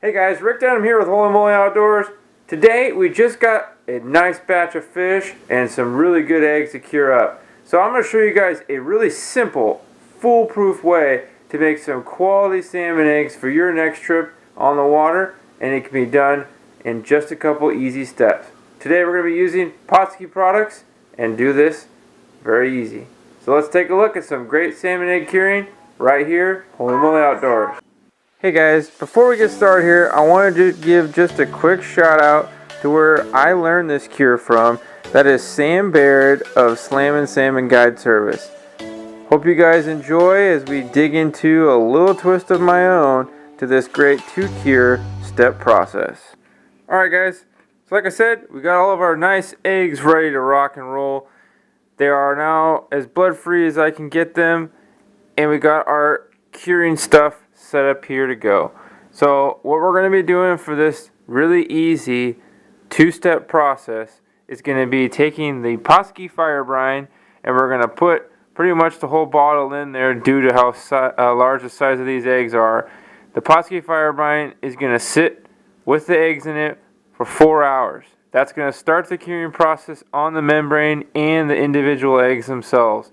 Hey guys, Rick Dunham here with Holy Moly Outdoors. Today we just got a nice batch of fish and some really good eggs to cure up. So I'm going to show you guys a really simple, foolproof way to make some quality salmon eggs for your next trip on the water, and it can be done in just a couple easy steps. Today we're going to be using Potski products and do this very easy. So let's take a look at some great salmon egg curing right here, Holy Moly Outdoors. Hey guys, before we get started here, I wanted to give just a quick shout out to where I learned this cure from. That is Sam Baird of Slammin' Salmon Guide Service. Hope you guys enjoy as we dig into a little twist of my own to this great to-cure step process. Alright guys, so like I said, we got all of our nice eggs ready to rock and roll. They are now as blood free as I can get them, and we got our curing stuff set up here to go. So what we're going to be doing for this really easy two-step process is going to be taking the Potski fire brine, and we're going to put pretty much the whole bottle in there due to how large the size of these eggs are. The Potski fire brine is going to sit with the eggs in it for 4 hours. That's going to start the curing process on the membrane and the individual eggs themselves.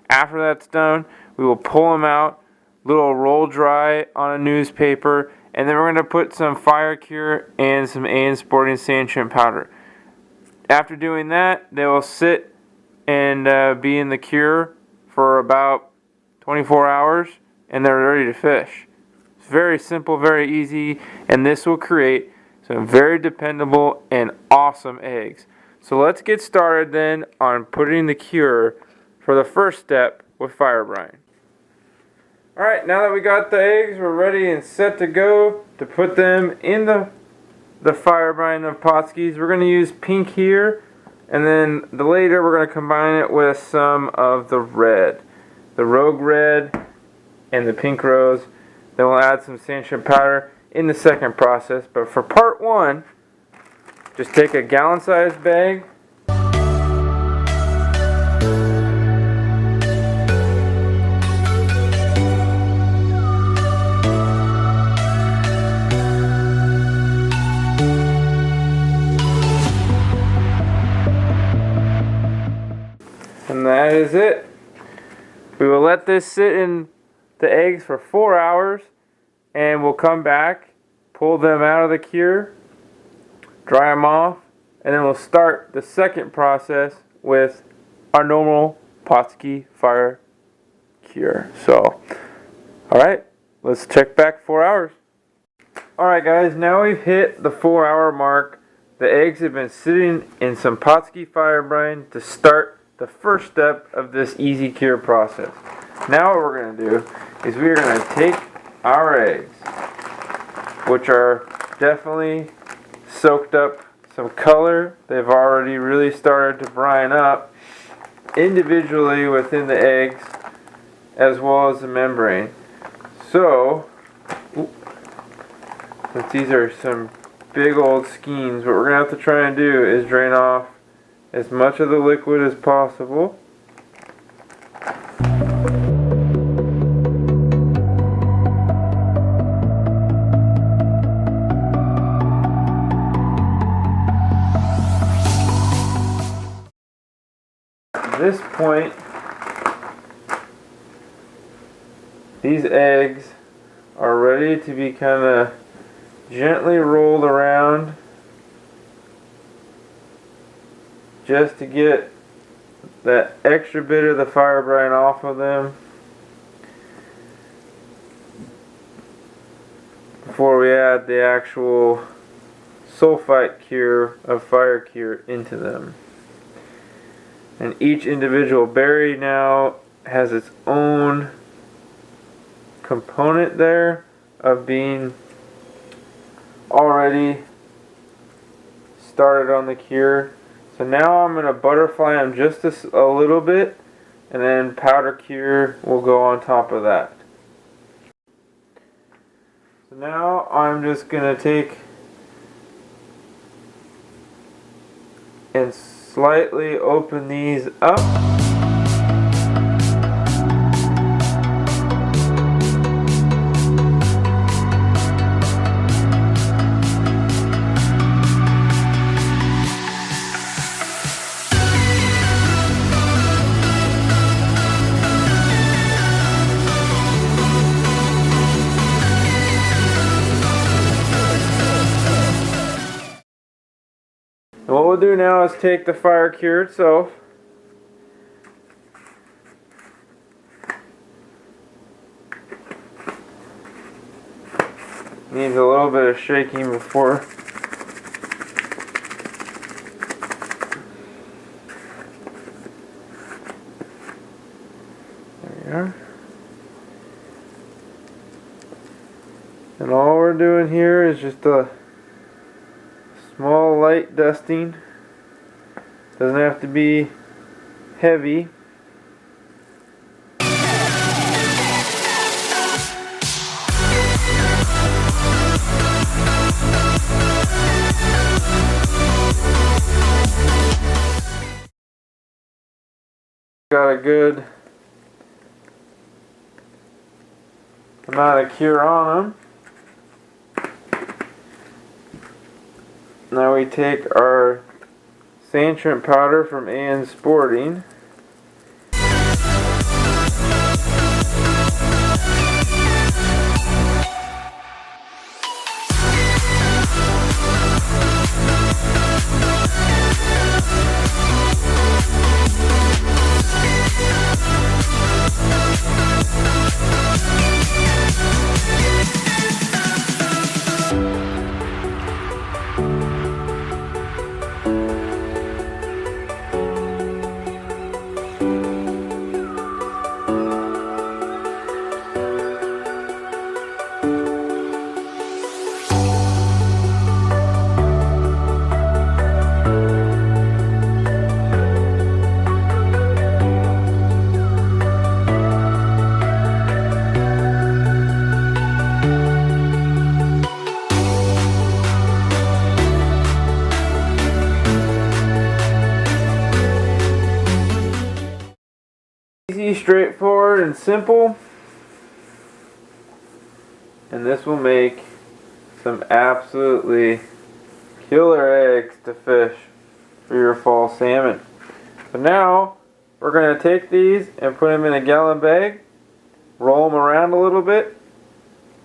After that's done, we will pull them out, little roll dry on a newspaper, and then we're going to put some fire cure and some AN Sporting sand shrimp powder. After doing that, they will sit and be in the cure for about 24 hours, and they're ready to fish. It's very simple, very easy, and this will create some very dependable and awesome eggs. So let's get started then on putting the cure for the first step with fire brine. Alright, now that we got the eggs, we're ready and set to go to put them in the fire brine of Potski's. We're going to use pink here, and then later we're going to combine it with some of the red. The Rogue Red and the Pink Rose. Then we'll add some sand shrimp powder in the second process. But for part one, just take a gallon-sized bag, and that is it. We will let this sit in the eggs for 4 hours, and we'll come back, pull them out of the cure, dry them off, and then we'll start the second process with our normal Potski fire cure. So, alright, let's check back 4 hours. Alright guys, now we've hit the 4 hour mark. The eggs have been sitting in some Potski fire brine to start the first step of this easy cure process. Now what we're going to do is we are going to take our eggs, which are definitely soaked up some color. They've already really started to brine up individually within the eggs as well as the membrane. So, since these are some big old skeins, what we're going to have to try and do is drain off as much of the liquid as possible. At this point, these eggs are ready to be kind of gently rolled around just to get that extra bit of the fire brine off of them before we add the actual sulfite cure of fire cure into them. And each individual berry now has its own component there of being already started on the cure. So now I'm going to butterfly them just a little bit, and then powder cure will go on top of that. So now I'm just going to take and slightly open these up. we'll do now is take the fire cure itself. Needs a little bit of shaking before. There we are. And all we're doing here is just a small light dusting. Doesn't have to be heavy. Got a good amount of cure on them. Now we take our sand shrimp powder from A&S Sporting. Easy, straightforward, and simple. And this will make some absolutely killer eggs to fish for your fall salmon. So now we're going to take these and put them in a gallon bag, roll them around a little bit,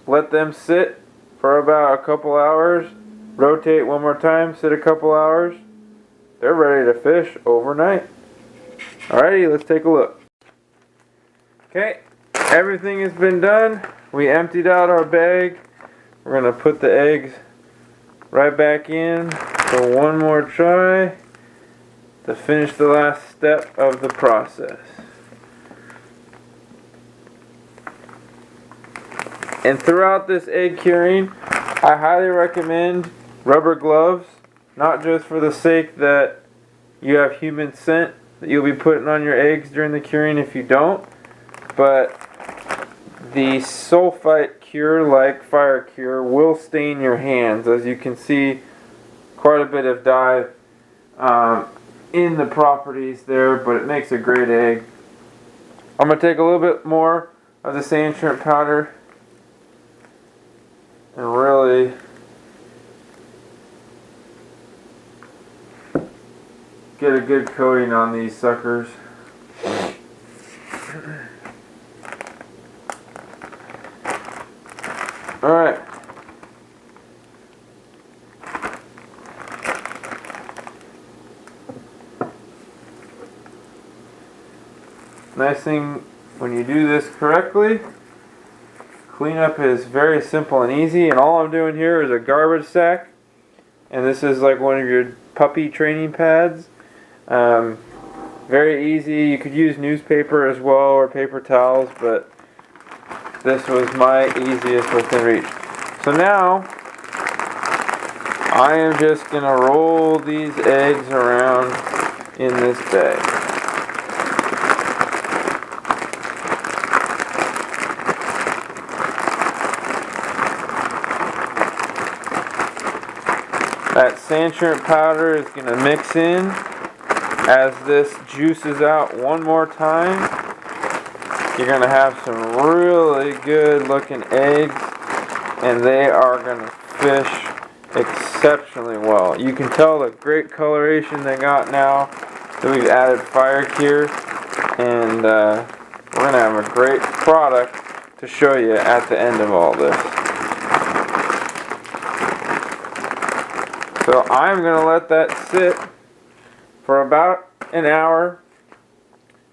let them sit for about a couple hours, rotate one more time, sit a couple hours. They're ready to fish overnight. Alrighty, let's take a look. Okay, everything has been done. We emptied out our bag. We're going to put the eggs right back in for one more try to finish the last step of the process. And throughout this egg curing, I highly recommend rubber gloves, not just for the sake that you have human scent that you'll be putting on your eggs during the curing if you don't, but the sulfite cure, like fire cure, will stain your hands. As you can see, quite a bit of dye in the properties there, but it makes a great egg. I'm going to take a little bit more of the sand shrimp powder and really get a good coating on these suckers. Alright. Nice thing when you do this correctly, cleanup is very simple and easy, and all I'm doing here is a garbage sack, and this is like one of your puppy training pads. Very easy. You could use newspaper as well or paper towels, but this was my easiest within reach. So now I am just going to roll these eggs around in this bag. That sand shrimp powder is going to mix in as this juices out one more time. You're going to have some really good looking eggs, and they are going to fish exceptionally well. You can tell the great coloration they got now that we've added fire cure, and we're going to have a great product to show you at the end of all this. So I'm going to let that sit for about an hour,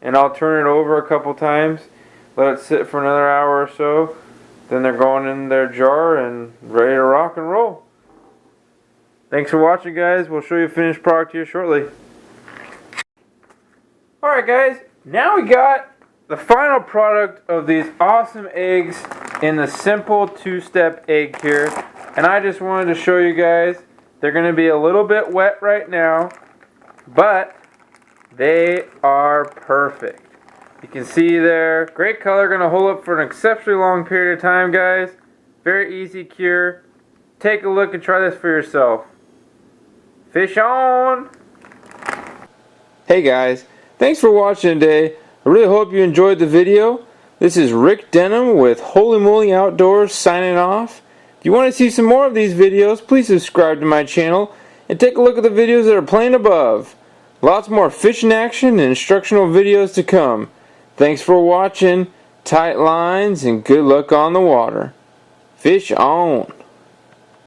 and I'll turn it over a couple times, let it sit for another hour or so. Then they're going in their jar and ready to rock and roll. Thanks for watching, guys. We'll show you a finished product here shortly. Alright guys, now we got the final product of these awesome eggs in the simple two-step egg here. And I just wanted to show you guys, they're going to be a little bit wet right now, but they are perfect. You can see there, great color, going to hold up for an exceptionally long period of time, guys. Very easy cure. Take a look and try this for yourself. Fish on! Hey guys, thanks for watching today. I really hope you enjoyed the video. This is Rick Denham with Holy Moly Outdoors signing off. If you want to see some more of these videos, please subscribe to my channel and take a look at the videos that are playing above. Lots more fishing action and instructional videos to come. Thanks for watching. Tight lines and good luck on the water. Fish on!